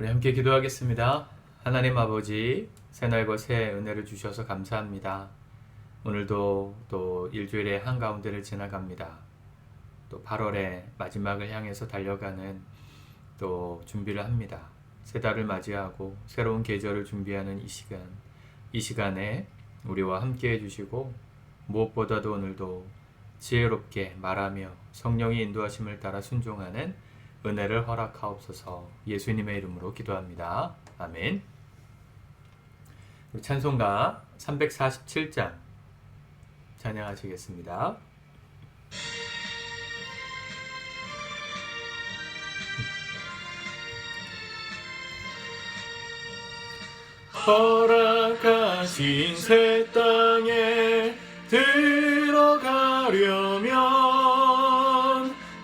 우리 함께 기도하겠습니다. 하나님 아버지, 새날과 새 은혜를 주셔서 감사합니다. 오늘도 또 일주일의 한가운데를 지나갑니다. 또 8월의 마지막을 향해서 달려가는 또 준비를 합니다. 새 달을 맞이하고 새로운 계절을 준비하는 이 시간에 우리와 함께 해주시고 무엇보다도 오늘도 지혜롭게 말하며 성령의 인도하심을 따라 순종하는 은혜를 허락하옵소서. 예수님의 이름으로 기도합니다. 아멘. 찬송가 347장 찬양하시겠습니다. 허락하신 새 땅에 들어가려면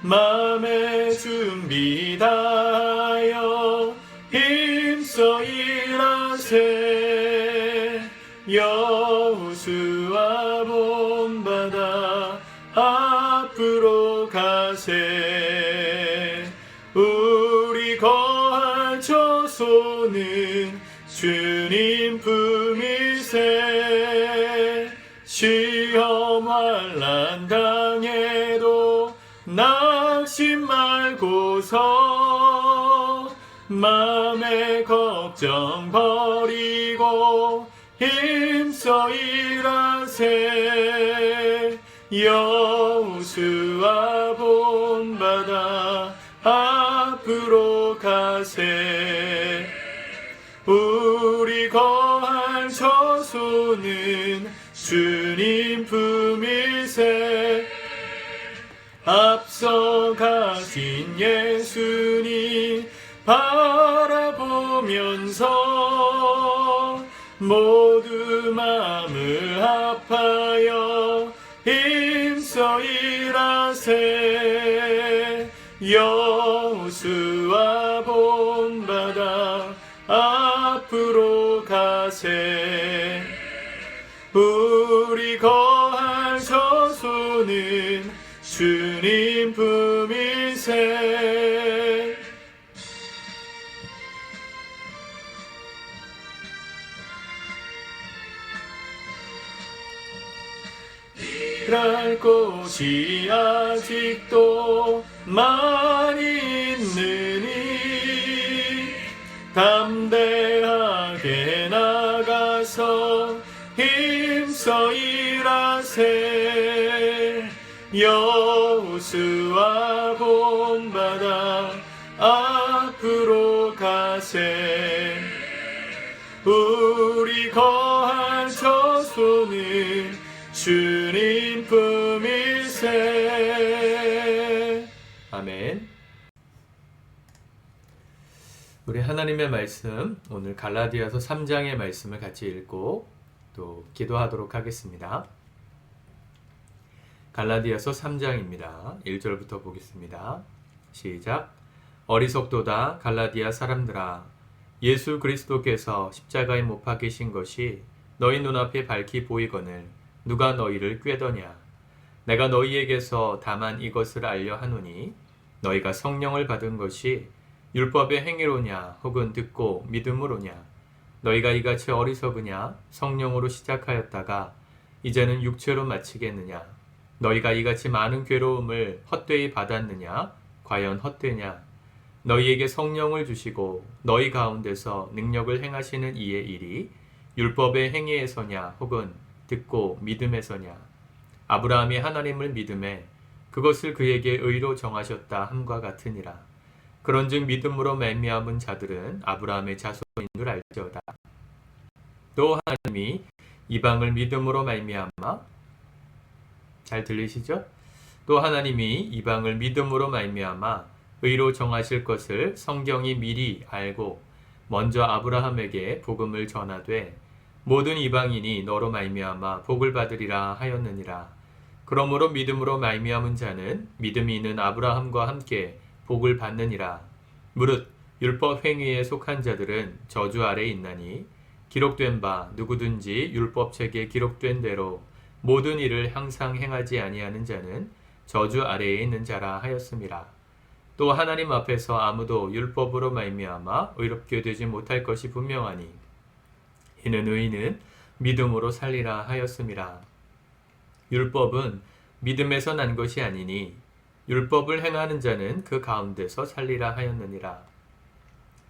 마음의 준비 다하여 힘써 일하세. 여호수아 본받아 앞으로 가세. 우리 거할 처소는 주님 품이세. 시험 환난 당해도 낙심 말고서 마음의 걱정 버리고 힘써 일하세. 여호수아 본받아 앞으로 가세. 우리 거할 처소는 주님 품이세. 앞서가신 예수님 바라보면서 모두 마음을 합하여 힘써 일하세. 여호수아 본받아 앞으로 가세. 우리 거할 처소는 주님 품이세. 일할 곳이 아직도 많이 있느니 담대하게 나가서 힘써 일하세. 여호수아 본받아 앞으로 가세. 우리 거할 처소는 주님 품이세. 아멘. 우리 하나님의 말씀, 오늘 갈라디아서 3장의 말씀을 같이 읽고 또 기도하도록 하겠습니다. 갈라디아서 3장입니다. 1절부터 보겠습니다. 시작. 어리석도다 갈라디아 사람들아, 예수 그리스도께서 십자가에 못 박히신 것이 너희 눈앞에 밝히 보이거늘 누가 너희를 꾀더냐. 내가 너희에게서 다만 이것을 알려 하노니 너희가 성령을 받은 것이 율법의 행위로냐 혹은 듣고 믿음으로냐. 너희가 이같이 어리석으냐. 성령으로 시작하였다가 이제는 육체로 마치겠느냐. 너희가 이같이 많은 괴로움을 헛되이 받았느냐. 과연 헛되냐. 너희에게 성령을 주시고 너희 가운데서 능력을 행하시는 이의 일이 율법의 행위에서냐 혹은 듣고 믿음에서냐. 아브라함이 하나님을 믿음에 그것을 그에게 의로 정하셨다 함과 같으니라. 그런즉 믿음으로 말미암은 자들은 아브라함의 자손인 줄 알지어다. 또 하나님이 이방을 믿음으로 말미암아, 잘 들리시죠? 또 하나님이 이방을 믿음으로 말미암아 의로 정하실 것을 성경이 미리 알고 먼저 아브라함에게 복음을 전하되 모든 이방인이 너로 말미암아 복을 받으리라 하였느니라. 그러므로 믿음으로 말미암은 자는 믿음이 있는 아브라함과 함께 복을 받느니라. 무릇 율법 행위에 속한 자들은 저주 아래에 있나니 기록된 바 누구든지 율법책에 기록된 대로 모든 일을 항상 행하지 아니하는 자는 저주 아래에 있는 자라 하였음이라. 또 하나님 앞에서 아무도 율법으로 말미암아 의롭게 되지 못할 것이 분명하니 이는 의인은 믿음으로 살리라 하였음이라. 율법은 믿음에서 난 것이 아니니 율법을 행하는 자는 그 가운데서 살리라 하였느니라.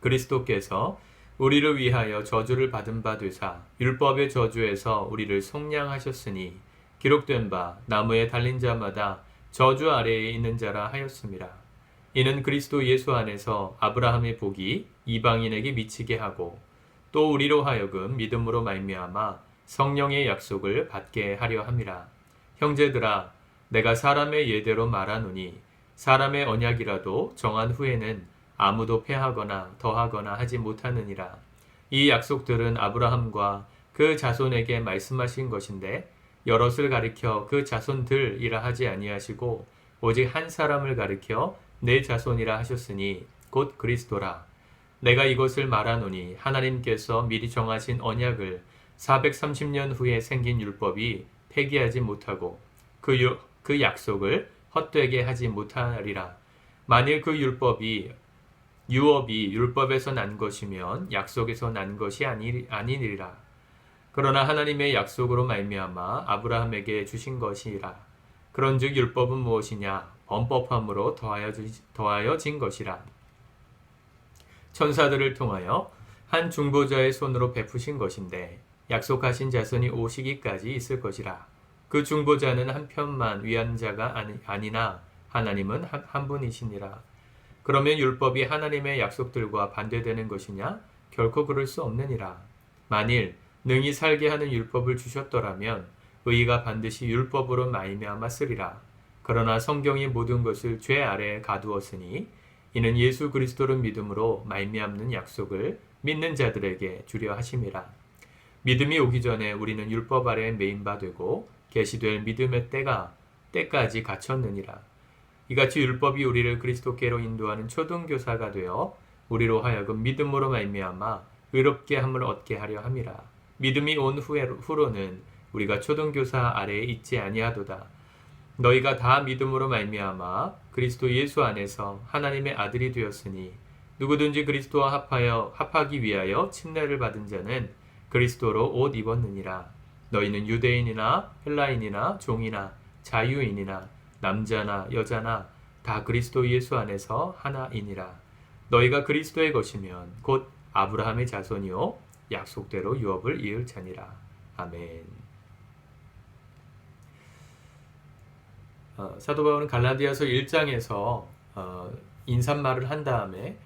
그리스도께서 우리를 위하여 저주를 받은 바 되사 율법의 저주에서 우리를 속량하셨으니 기록된 바 나무에 달린 자마다 저주 아래에 있는 자라 하였음이라. 이는 그리스도 예수 안에서 아브라함의 복이 이방인에게 미치게 하고 또 우리로 하여금 믿음으로 말미암아 성령의 약속을 받게 하려 함이라. 형제들아, 내가 사람의 예대로 말하노니 사람의 언약이라도 정한 후에는 아무도 패하거나 더하거나 하지 못하느니라. 이 약속들은 아브라함과 그 자손에게 말씀하신 것인데 여럿을 가리켜 그 자손들이라 하지 아니하시고 오직 한 사람을 가리켜 내 자손이라 하셨으니 곧 그리스도라. 내가 이것을 말하노니 하나님께서 미리 정하신 언약을 430년 후에 생긴 율법이 폐기하지 못하고 그 약속을 헛되게 하지 못하리라. 만일 그 유업이 율법에서 난 것이면 약속에서 난 것이 아니니라. 그러나 하나님의 약속으로 말미암아 아브라함에게 주신 것이라. 그런즉 율법은 무엇이냐? 범법함으로 더하여진 것이라. 천사들을 통하여 한 중보자의 손으로 베푸신 것인데 약속하신 자손이 오시기까지 있을 것이라. 그 중보자는 한 편만 위한 자가 아니나 하나님은 한 분이시니라. 그러면 율법이 하나님의 약속들과 반대되는 것이냐? 결코 그럴 수 없느니라. 만일 능히 살게 하는 율법을 주셨더라면 의가 반드시 율법으로 말미암아 쓰리라. 그러나 성경이 모든 것을 죄 아래에 가두었으니 이는 예수 그리스도를 믿음으로 말미암는 약속을 믿는 자들에게 주려 하심이라. 믿음이 오기 전에 우리는 율법 아래에 매인 바 되고 계시될 믿음의 때까지 갇혔느니라. 이같이 율법이 우리를 그리스도께로 인도하는 초등교사가 되어 우리로 하여금 믿음으로 말미암아 의롭게 함을 얻게 하려 함이라. 믿음이 온 후로는 우리가 초등교사 아래에 있지 아니하도다. 너희가 다 믿음으로 말미암아 그리스도 예수 안에서 하나님의 아들이 되었으니 누구든지 그리스도와 합하기 위하여 침례를 받은 자는 그리스도로 옷 입었느니라. 너희는 유대인이나 헬라인이나 종이나 자유인이나 남자나 여자나 다 그리스도 예수 안에서 하나이니라. 너희가 그리스도의 것이면 곧 아브라함의 자손이요 약속대로 유업을 이을 자니라. 아멘. 사도 바울은 갈라디아서 1장에서 인사말을 한 다음에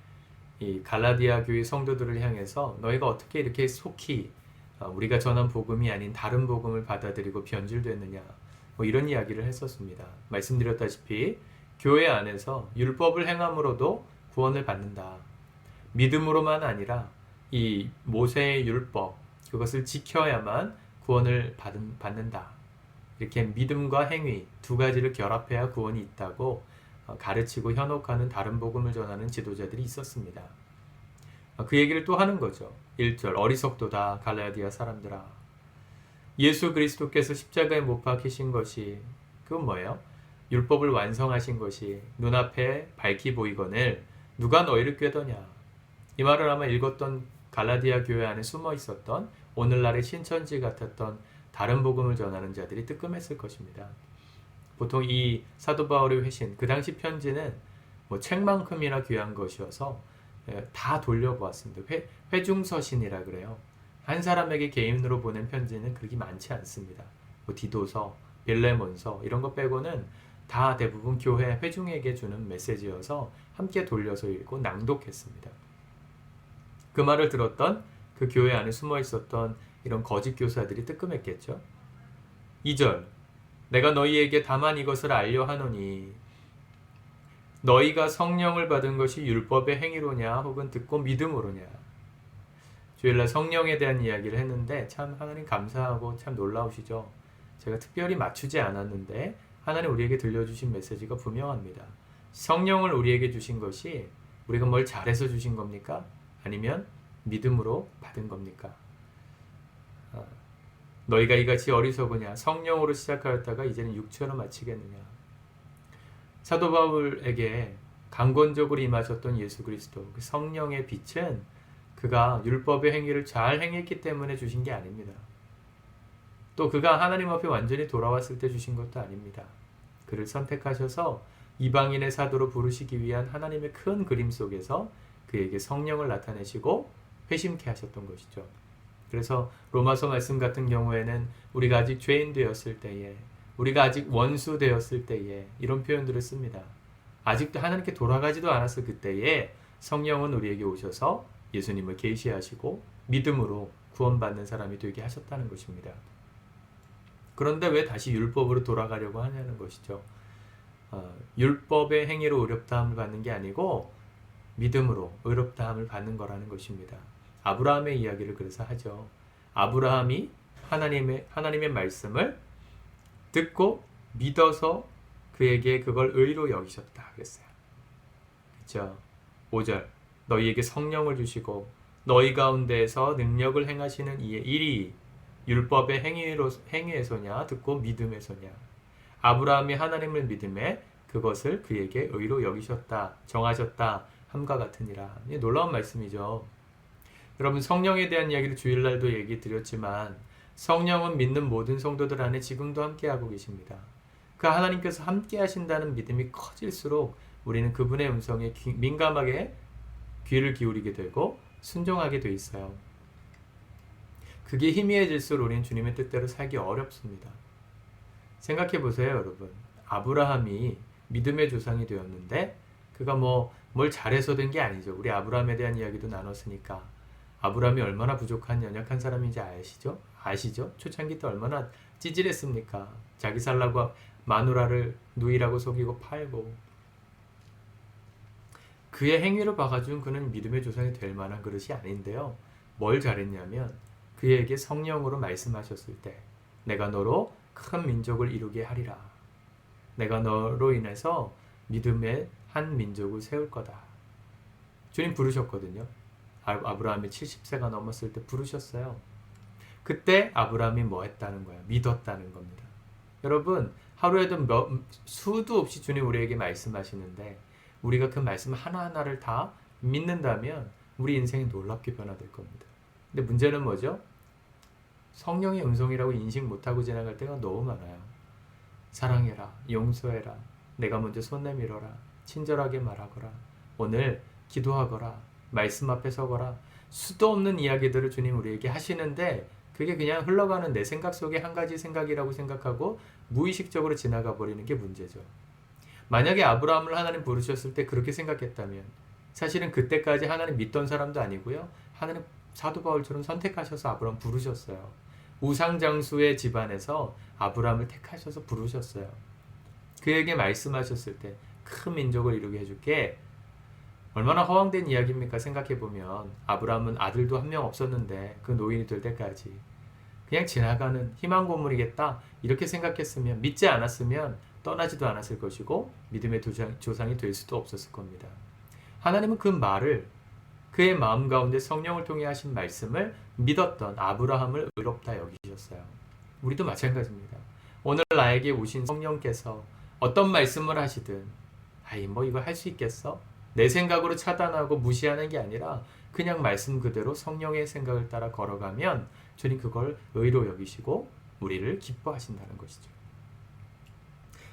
이 갈라디아 교회 성도들을 향해서 너희가 어떻게 이렇게 속히 우리가 전한 복음이 아닌 다른 복음을 받아들이고 변질됐느냐, 뭐 이런 이야기를 했었습니다. 말씀드렸다시피 교회 안에서 율법을 행함으로도 구원을 받는다. 믿음으로만 아니라 이 모세의 율법, 그것을 지켜야만 구원을 받는다. 이렇게 믿음과 행위 두 가지를 결합해야 구원이 있다고 가르치고 현혹하는 다른 복음을 전하는 지도자들이 있었습니다. 그 얘기를 또 하는 거죠. 1절 어리석도다 갈라디아 사람들아. 예수 그리스도께서 십자가에 못 박히신 것이 그건 뭐예요? 율법을 완성하신 것이 눈앞에 밝히 보이거늘 누가 너희를 꾀더냐. 이 말을 아마 읽었던 갈라디아 교회 안에 숨어 있었던 오늘날의 신천지 같았던 다른 복음을 전하는 자들이 뜨끔했을 것입니다. 보통 이 사도 바울의 회신, 그 당시 편지는 뭐 책만큼이나 귀한 것이어서 다 돌려보았습니다. 회중서신이라 그래요. 한 사람에게 개인으로 보낸 편지는 그렇게 많지 않습니다. 뭐 디도서, 빌레몬서 이런 거 빼고는 다 대부분 교회 회중에게 주는 메시지여서 함께 돌려서 읽고 낭독했습니다. 그 말을 들었던 그 교회 안에 숨어 있었던 이런 거짓 교사들이 뜨끔했겠죠. 2절 내가 너희에게 다만 이것을 알려 하노니 너희가 성령을 받은 것이 율법의 행위로냐 혹은 듣고 믿음으로냐. 주일날 성령에 대한 이야기를 했는데 참 하나님 감사하고 참 놀라우시죠. 제가 특별히 맞추지 않았는데 하나님 우리에게 들려주신 메시지가 분명합니다. 성령을 우리에게 주신 것이 우리가 뭘 잘해서 주신 겁니까? 아니면 믿음으로 받은 겁니까? 너희가 이같이 어리석으냐 성령으로 시작하였다가 이제는 육체로 마치겠느냐. 사도 바울에게 강권적으로 임하셨던 예수 그리스도, 그 성령의 빛은 그가 율법의 행위를 잘 행했기 때문에 주신 게 아닙니다. 또 그가 하나님 앞에 완전히 돌아왔을 때 주신 것도 아닙니다. 그를 선택하셔서 이방인의 사도로 부르시기 위한 하나님의 큰 그림 속에서 그에게 성령을 나타내시고 회심케 하셨던 것이죠. 그래서 로마서 말씀 같은 경우에는 우리가 아직 죄인 되었을 때에, 우리가 아직 원수 되었을 때에 이런 표현들을 씁니다. 아직도 하나님께 돌아가지도 않았을 그때에 성령은 우리에게 오셔서 예수님을 계시하시고 믿음으로 구원받는 사람이 되게 하셨다는 것입니다. 그런데 왜 다시 율법으로 돌아가려고 하냐는 것이죠. 율법의 행위로 의롭다함을 받는 게 아니고 믿음으로 의롭다함을 받는 거라는 것입니다. 아브라함의 이야기를 그래서 하죠. 아브라함이 하나님의 말씀을 듣고 믿어서 그에게 그걸 의로 여기셨다 그랬어요. 그렇죠? 5절 너희에게 성령을 주시고 너희 가운데에서 능력을 행하시는 이의 일이 율법의 행위에서냐 듣고 믿음에서냐. 아브라함이 하나님을 믿음에 그것을 그에게 의로 여기셨다 정하셨다 함과 같으니라. 놀라운 말씀이죠. 여러분 성령에 대한 이야기를 주일날도 얘기 드렸지만 성령은 믿는 모든 성도들 안에 지금도 함께하고 계십니다. 그 하나님께서 함께 하신다는 믿음이 커질수록 우리는 그분의 음성에 민감하게 귀를 기울이게 되고 순종하게 돼 있어요. 그게 희미해질수록 우리는 주님의 뜻대로 살기 어렵습니다. 생각해 보세요, 여러분. 아브라함이 믿음의 조상이 되었는데 그가 뭘 잘해서 된 게 아니죠. 우리 아브라함에 대한 이야기도 나눴으니까. 아브라함이 얼마나 부족한 연약한 사람인지 아시죠? 초창기 때 얼마나 찌질했습니까? 자기 살라고 마누라를 누이라고 속이고 팔고. 그의 행위를 봐가지고 그는 믿음의 조상이 될 만한 그릇이 아닌데요. 뭘 잘했냐면 그에게 성령으로 말씀하셨을 때 내가 너로 큰 민족을 이루게 하리라. 내가 너로 인해서 믿음의 한 민족을 세울 거다. 주님 부르셨거든요. 아브라함이 70세가 넘었을 때 부르셨어요. 그때 아브라함이 뭐 했다는 거예요? 믿었다는 겁니다. 여러분 하루에도 수도 없이 주님 우리에게 말씀하시는데 우리가 그 말씀 하나하나를 다 믿는다면 우리 인생이 놀랍게 변화될 겁니다. 근데 문제는 뭐죠? 성령의 음성이라고 인식 못하고 지나갈 때가 너무 많아요. 사랑해라, 용서해라, 내가 먼저 손 내밀어라, 친절하게 말하거라, 오늘 기도하거라, 말씀 앞에 서거라. 수도 없는 이야기들을 주님 우리에게 하시는데 그게 그냥 흘러가는 내 생각 속에 한 가지 생각이라고 생각하고 무의식적으로 지나가 버리는 게 문제죠. 만약에 아브라함을 하나님 부르셨을 때 그렇게 생각했다면 사실은 그때까지 하나님 믿던 사람도 아니고요. 하나님 사도 바울처럼 선택하셔서 아브라함 부르셨어요. 우상장수의 집안에서 아브라함을 택하셔서 부르셨어요. 그에게 말씀하셨을 때 큰 민족을 이루게 해줄게. 얼마나 허황된 이야기입니까? 생각해보면 아브라함은 아들도 한 명 없었는데 그 노인이 될 때까지 그냥 지나가는 희망 고문이겠다 이렇게 생각했으면 믿지 않았으면 떠나지도 않았을 것이고 믿음의 조상이 될 수도 없었을 겁니다. 하나님은 그 말을 그의 마음 가운데 성령을 통해 하신 말씀을 믿었던 아브라함을 의롭다 여기셨어요. 우리도 마찬가지입니다. 오늘 나에게 오신 성령께서 어떤 말씀을 하시든 이거 할 수 있겠어? 내 생각으로 차단하고 무시하는 게 아니라 그냥 말씀 그대로 성령의 생각을 따라 걸어가면 주님 그걸 의로 여기시고 우리를 기뻐하신다는 것이죠.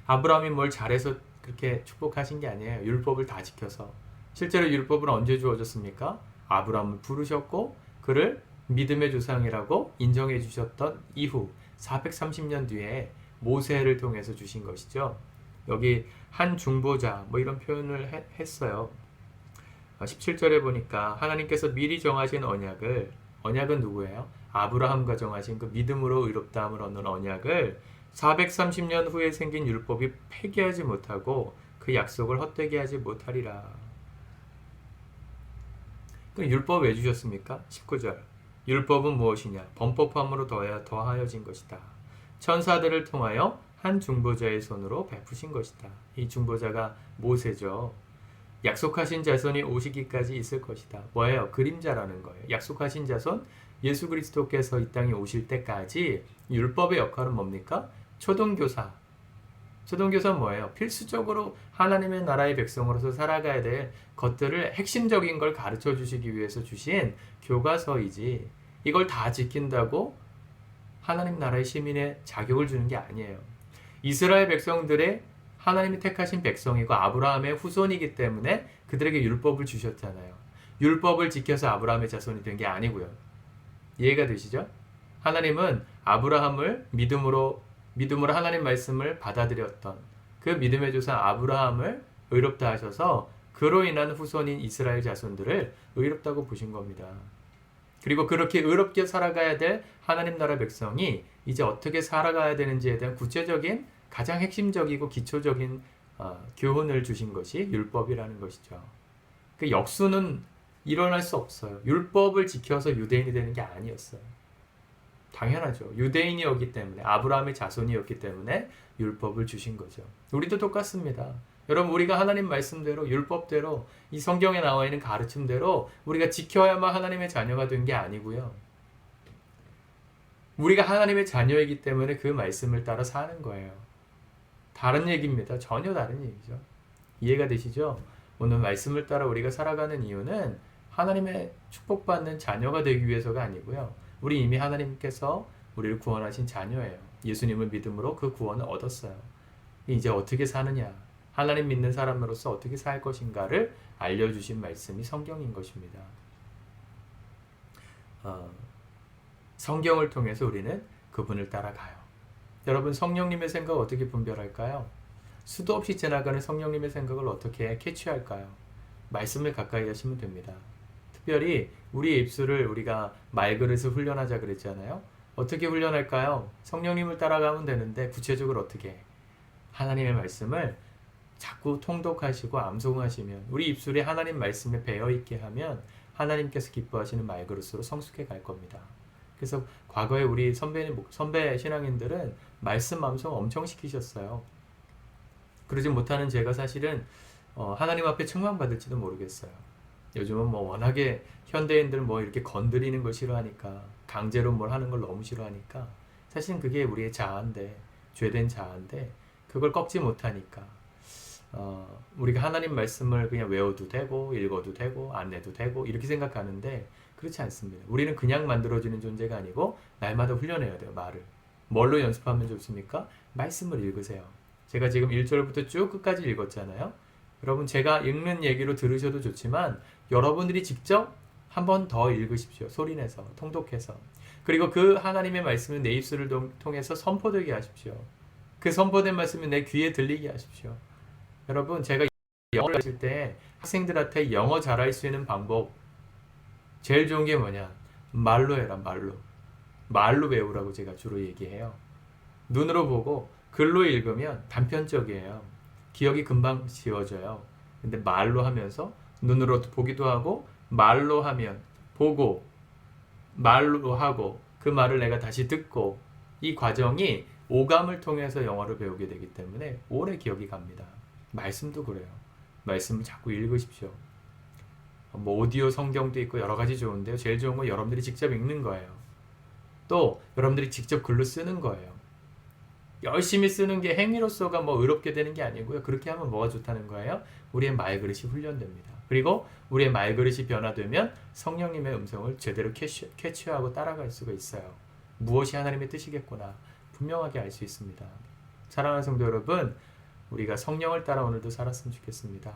아브라함이 뭘 잘해서 그렇게 축복하신 게 아니에요. 율법을 다 지켜서. 실제로 율법은 언제 주어졌습니까? 아브라함을 부르셨고 그를 믿음의 조상이라고 인정해 주셨던 이후 430년 뒤에 모세를 통해서 주신 것이죠. 여기 한 중보자 이런 표현을 했어요. 17절에 보니까 하나님께서 미리 정하신 언약은 누구예요? 아브라함과 정하신 그 믿음으로 의롭다함을 얻는 언약을 430년 후에 생긴 율법이 폐기하지 못하고 그 약속을 헛되게 하지 못하리라. 그럼 율법 왜 주셨습니까? 19절 율법은 무엇이냐? 범법함으로 더하여진 것이다. 천사들을 통하여 한 중보자의 손으로 베푸신 것이다. 이 중보자가 모세죠. 약속하신 자손이 오시기까지 있을 것이다. 뭐예요? 그림자라는 거예요. 약속하신 자손 예수 그리스도께서 이 땅에 오실 때까지 율법의 역할은 뭡니까? 초등교사, 초등교사는 뭐예요? 필수적으로 하나님의 나라의 백성으로서 살아가야 될 것들을 핵심적인 걸 가르쳐 주시기 위해서 주신 교과서이지, 이걸 다 지킨다고 하나님 나라의 시민의 자격을 주는 게 아니에요. 이스라엘 백성들의 하나님이 택하신 백성이고 아브라함의 후손이기 때문에 그들에게 율법을 주셨잖아요. 율법을 지켜서 아브라함의 자손이 된 게 아니고요. 이해가 되시죠? 하나님은 아브라함을 믿음으로 하나님 말씀을 받아들였던 그 믿음의 조상 아브라함을 의롭다 하셔서 그로 인한 후손인 이스라엘 자손들을 의롭다고 보신 겁니다. 그리고 그렇게 의롭게 살아가야 될 하나님 나라 백성이 이제 어떻게 살아가야 되는지에 대한 구체적인 가장 핵심적이고 기초적인 교훈을 주신 것이 율법이라는 것이죠. 그 역수는 일어날 수 없어요. 율법을 지켜서 유대인이 되는 게 아니었어요. 당연하죠. 유대인이었기 때문에, 아브라함의 자손이었기 때문에 율법을 주신 거죠. 우리도 똑같습니다. 여러분, 우리가 하나님 말씀대로, 율법대로, 이 성경에 나와 있는 가르침대로 우리가 지켜야만 하나님의 자녀가 된 게 아니고요. 우리가 하나님의 자녀이기 때문에 그 말씀을 따라 사는 거예요. 다른 얘기입니다. 전혀 다른 얘기죠. 이해가 되시죠? 오늘 말씀을 따라 우리가 살아가는 이유는 하나님의 축복받는 자녀가 되기 위해서가 아니고요. 우리 이미 하나님께서 우리를 구원하신 자녀예요. 예수님을 믿음으로 그 구원을 얻었어요. 이제 어떻게 사느냐, 하나님 믿는 사람으로서 어떻게 살 것인가를 알려주신 말씀이 성경인 것입니다. 성경을 통해서 우리는 그분을 따라가요. 여러분, 성령님의 생각을 어떻게 분별할까요? 수도 없이 지나가는 성령님의 생각을 어떻게 캐치할까요? 말씀을 가까이 하시면 됩니다. 특별히 우리의 입술을 우리가 말그릇을 훈련하자 그랬잖아요. 어떻게 훈련할까요? 성령님을 따라가면 되는데 구체적으로 어떻게? 하나님의 말씀을 자꾸 통독하시고 암송하시면, 우리 입술에 하나님 말씀에 배어있게 하면 하나님께서 기뻐하시는 말그릇으로 성숙해 갈 겁니다. 그래서 과거에 우리 선배 신앙인들은 말씀 암송 엄청 시키셨어요. 그러지 못하는 제가 사실은 하나님 앞에 책망받을지도 모르겠어요. 요즘은 워낙에 현대인들 이렇게 건드리는 걸 싫어하니까, 강제로 뭘 하는 걸 너무 싫어하니까, 사실은 그게 우리의 자아인데, 죄된 자아인데, 그걸 꺾지 못하니까 우리가 하나님 말씀을 그냥 외워도 되고 읽어도 되고 안 내도 되고 이렇게 생각하는데, 그렇지 않습니다. 우리는 그냥 만들어지는 존재가 아니고 날마다 훈련해야 돼요. 말을. 뭘로 연습하면 좋습니까? 말씀을 읽으세요. 제가 지금 1절부터 쭉 끝까지 읽었잖아요. 여러분, 제가 읽는 얘기로 들으셔도 좋지만 여러분들이 직접 한 번 더 읽으십시오. 소리내서, 통독해서. 그리고 그 하나님의 말씀을 내 입술을 통해서 선포되게 하십시오. 그 선포된 말씀을 내 귀에 들리게 하십시오. 여러분, 제가 영어를 하실 때 학생들한테 영어 잘할 수 있는 방법, 제일 좋은 게 뭐냐? 말로 해라, 말로. 말로 외우라고 제가 주로 얘기해요. 눈으로 보고 글로 읽으면 단편적이에요. 기억이 금방 지워져요. 근데 말로 하면서 눈으로 보기도 하고, 말로 하면 보고, 말로 하고, 그 말을 내가 다시 듣고, 이 과정이 오감을 통해서 영어를 배우게 되기 때문에 오래 기억이 갑니다. 말씀도 그래요. 말씀을 자꾸 읽으십시오. 오디오 성경도 있고 여러 가지 좋은데요. 제일 좋은 건 여러분들이 직접 읽는 거예요. 또 여러분들이 직접 글로 쓰는 거예요. 열심히 쓰는 게 행위로서가 의롭게 되는 게 아니고요. 그렇게 하면 뭐가 좋다는 거예요? 우리의 말그릇이 훈련됩니다. 그리고 우리의 말그릇이 변화되면 성령님의 음성을 제대로 캐치하고 따라갈 수가 있어요. 무엇이 하나님의 뜻이겠구나 분명하게 알 수 있습니다. 사랑하는 성도 여러분, 우리가 성령을 따라 오늘도 살았으면 좋겠습니다.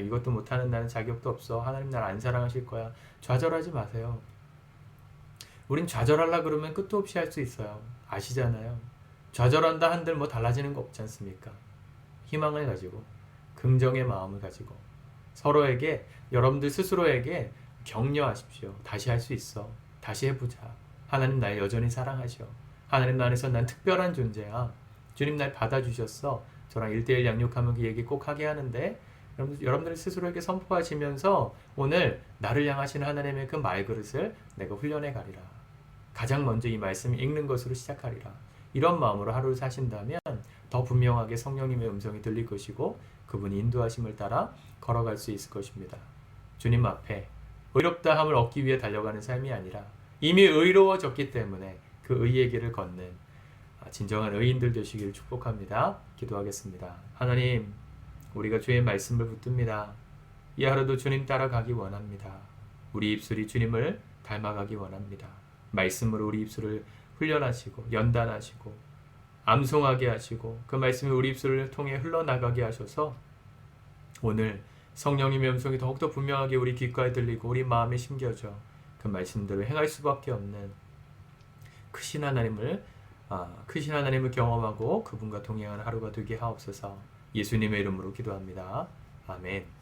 이것도 못하는 나는 자격도 없어. 하나님 날 안 사랑하실 거야. 좌절하지 마세요. 우린 좌절하려고 그러면 끝도 없이 할 수 있어요. 아시잖아요. 좌절한다 한들 달라지는 거 없지 않습니까? 희망을 가지고, 긍정의 마음을 가지고 서로에게, 여러분들 스스로에게 격려하십시오. 다시 할 수 있어. 다시 해보자. 하나님 날 여전히 사랑하셔. 하나님 안에서 난 특별한 존재야. 주님 날 받아주셨어. 저랑 1:1 양육하면 그 얘기 꼭 하게 하는데, 여러분들 스스로에게 선포하시면서 오늘 나를 향하시는 하나님의 그 말그릇을 내가 훈련해 가리라. 가장 먼저 이 말씀을 읽는 것으로 시작하리라. 이런 마음으로 하루를 사신다면 더 분명하게 성령님의 음성이 들릴 것이고, 그분이 인도하심을 따라 걸어갈 수 있을 것입니다. 주님 앞에 의롭다함을 얻기 위해 달려가는 삶이 아니라 이미 의로워졌기 때문에 그 의의 길을 걷는 진정한 의인들 되시기를 축복합니다. 기도하겠습니다. 하나님, 우리가 주의 말씀을 붙듭니다. 이 하루도 주님 따라가기 원합니다. 우리 입술이 주님을 닮아가기 원합니다. 말씀으로 우리 입술을 훈련하시고 연단하시고 암송하게 하시고 그 말씀이 우리 입술을 통해 흘러나가게 하셔서 오늘 성령님의 음성이 더욱더 분명하게 우리 귓가에 들리고 우리 마음에 심겨져 그 말씀대로 행할 수밖에 없는 크신 하나님을 경험하고 그분과 동행하는 하루가 되게 하옵소서. 예수님의 이름으로 기도합니다. 아멘.